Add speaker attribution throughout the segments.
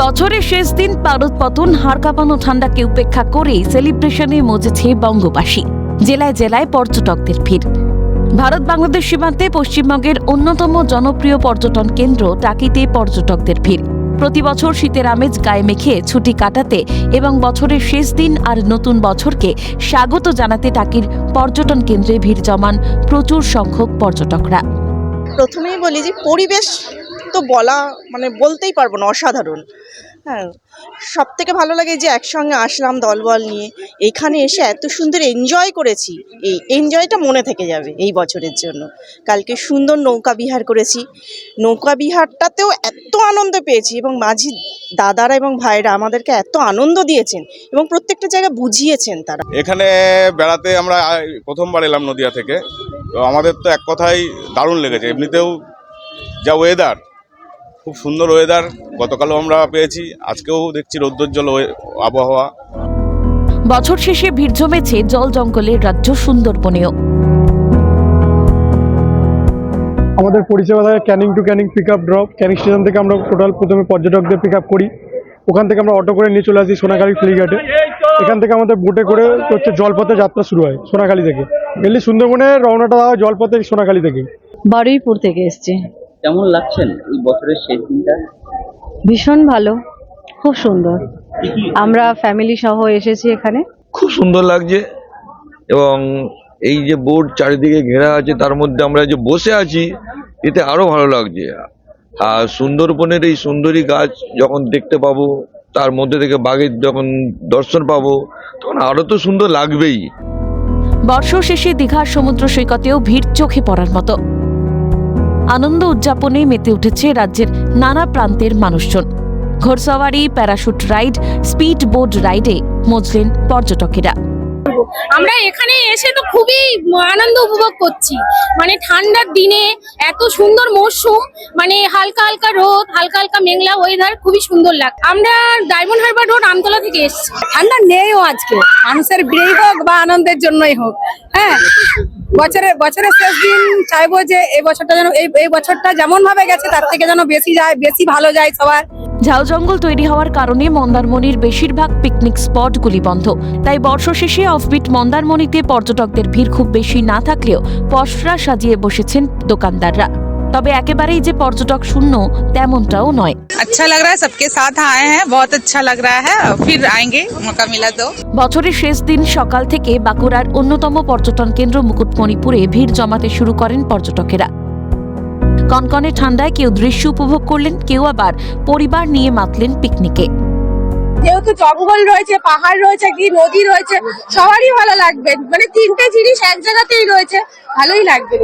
Speaker 1: বছরের শেষ দিন পারদ পতন হাড় কাঁপানো ঠান্ডাকে উপেক্ষা করে সেলিব্রেশনে মজেছে বঙ্গবাসী। জেলায় জেলায় পর্যটকদের ভিড়। ভারত বাংলাদেশ সীমান্তে পশ্চিমবঙ্গের অন্যতম জনপ্রিয় পর্যটন কেন্দ্র টাকিতে পর্যটকদের ভিড়। প্রতি বছর শীতের আমেজ গায়ে মেখে ছুটি কাটাতে এবং বছরের শেষ দিন আর নতুন বছরকে স্বাগত জানাতে টাকির পর্যটন কেন্দ্রে ভিড় জমান প্রচুর সংখ্যক পর্যটকরা।
Speaker 2: প্রথমেই বলি যে পরিবেশ তো বলতেই পারবো না, অসাধারণ। হ্যাঁ, সব থেকে ভালো লাগে যে একসঙ্গে আসলাম দলবল নিয়ে, এখানে এসে এত সুন্দর এনজয় করেছি। এই এনজয়টা মনে থেকে যাবে এই বছরের জন্য। কালকে সুন্দর নৌকা বিহার করেছি, নৌকা বিহারটাতেও এত আনন্দ পেয়েছি এবং মাঝি দাদারা এবং ভাইরা আমাদেরকে এত আনন্দ দিয়েছেন এবং প্রত্যেকটা জায়গা বুঝিয়েছেন তারা।
Speaker 3: এখানে বেড়াতে আমরা প্রথমবার এলাম নদিয়া থেকে, তো আমাদের তো এক কথাই দারুণ লেগেছে। এমনিতেও যা ওয়েদার, খুব সুন্দর ওয়েদার, গতকালও আমরা পেয়েছি, আজকেও দেখছি রৌদ্রোজ্জ্বল আবহাওয়া।
Speaker 1: বছর শেষে ভিড় জমেছে জল জঙ্গলের রাজ্য সুন্দরবনেও।
Speaker 4: আমাদের পরিষেবা থাকে Canning to Canning pick up drop. Canning station থেকে আমরা টোটাল প্রথমে পর্যটকদের পিক আপ করি, ওখান থেকে আমরা অটো করে নিয়ে চলে আসি সোনাখালী ফেরিঘাটে। এখান থেকে আমাদের বোটে করে জলপথে যাত্রা শুরু হয় সোনাখালী থেকে। মেনলি সুন্দরবনে রওনাটা হয় জলপথে সোনাখালী থেকে।
Speaker 5: বারুইপুর থেকে এসছে।
Speaker 6: কেমন লাগছেন এই বছরের শেষ দিনটা?
Speaker 5: ভীষণ ভালো, খুব সুন্দর। আমরা ফ্যামিলি সহ এসেছি এখানে।
Speaker 7: খুব সুন্দর লাগছে এবং এই যে বোট চারিদিকে ঘেরা আছে তার মধ্যে আমরা যে বসে আছি এতে আরো ভালো লাগছে। আর সুন্দরবনের এই সুন্দরী গাছ যখন দেখতে পাবো, তার মধ্যে থেকে বাঘের যখন দর্শন পাবো, তখন আরো তো সুন্দর লাগবেই।
Speaker 1: বর্ষ শেষে দীঘার সমুদ্র সৈকতেও ভিড় চোখে পড়ার মতো। আনন্দ উদযাপনে মেতে উঠেছে রাজ্যের নানা প্রান্তের মানুষজন। ঘোড়সওয়ারি, প্যারাশুট রাইড, স্পিড বোট রাইডে মজলেন পর্যটকেরা।
Speaker 8: আমরা এখানে এসে তো খুবই আনন্দ উপভোগ করছি। ঠান্ডার দিনে এত সুন্দর মৌসুম, হালকা হালকা রোদ, হালকা হালকা মেঘলা ওয়েদার, খুবই সুন্দর লাগে। আমরা ডায়মন্ড হারবার রোড আমতলা থেকে এসেছি। ঠান্ডা নেইও আজকে, মানুষের ভিড়ই হোক বা আনন্দের জন্যই হোক। হ্যাঁ, বছরের শেষ দিন চাইবো যে এই বছরটা যেন এই বছরটা যেমন ভাবে গেছে তার থেকে যেন বেশি ভালো যায় সবার।
Speaker 1: ঝাউ জঙ্গল তৈরি হওয়ার কারণে মন্দারমণির বেশিরভাগ পিকনিক স্পটগুলি বন্ধ। তাই বর্ষশেষে অফবিট মন্দারমণিতে পর্যটকদের ভিড় খুব বেশি না থাকলেও পসরা সাজিয়ে বসেছেন দোকানদাররা। তবে একেবারেই যে পর্যটক শূন্য তেমনটাও নয়।
Speaker 9: अच्छा लग रहा है, सबके साथ आए हैं, बहुत अच्छा लग रहा है, फिर आएंगे मौका मिला तो।
Speaker 1: বছরের শেষ দিন সকাল থেকে বাঁকুড়ার অন্যতম পর্যটন কেন্দ্র মুকুটমণিপুরে ভিড় জমাতে শুরু করেন পর্যটকেরা। কনকনে ঠান্ডায় কেউ দৃশ্য উপভোগ করলেন, কেউ আবার পরিবার নিয়ে মাতলেন পিকনিকে।
Speaker 8: যেহেতু জঙ্গল রয়েছে, পাহাড় রয়েছে, কি নদী রয়েছে, সবারই ভালো লাগবে। তিনটে জিনিস এক জায়গাতেই রয়েছে, ভালোই লাগবে।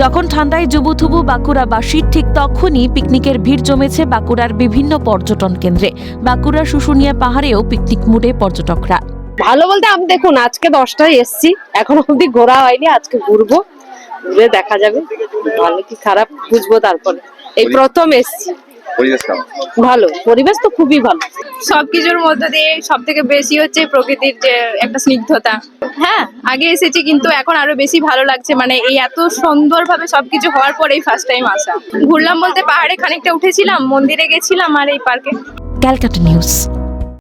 Speaker 1: যখন ঠান্ডায় জুবুথুবু বাঁকুড়াবাসী, ঠিক তখনই পিকনিকের ভিড় জমেছে বাঁকুড়ার বিভিন্ন পর্যটন কেন্দ্রে। বাঁকুড়ার শুশুনিয়া পাহাড়েও পিকনিক মুডে পর্যটকরা।
Speaker 5: ভালো বলতে আমি দেখুন আজকে 10টায় এসছি, এখনো অব্দি ঘোরা হয়নি। আজকে ঘুরবো, ঘুরে দেখা যাবে ভালো কি খারাপ, বুঝবো তারপরে। এই প্রথম এসছি। ভালো পরিবেশ তো খুবই ভালো।
Speaker 8: সবকিছুর মধ্যে দিয়ে সব থেকে বেশি হচ্ছে প্রকৃতির যে একটা স্নিগ্ধতা। হ্যাঁ, আগে এসেছি কিন্তু এখন আরো বেশি ভালো লাগছে। এই এত সুন্দরভাবে সবকিছু হওয়ার পরেই ফার্স্ট টাইম আসা। ঘুরলাম বলতে পাহাড়ে খানিকটা উঠেছিলাম, মন্দিরে গেছিলাম আর এই পার্কে।
Speaker 1: ক্যালকাটা নিউজ।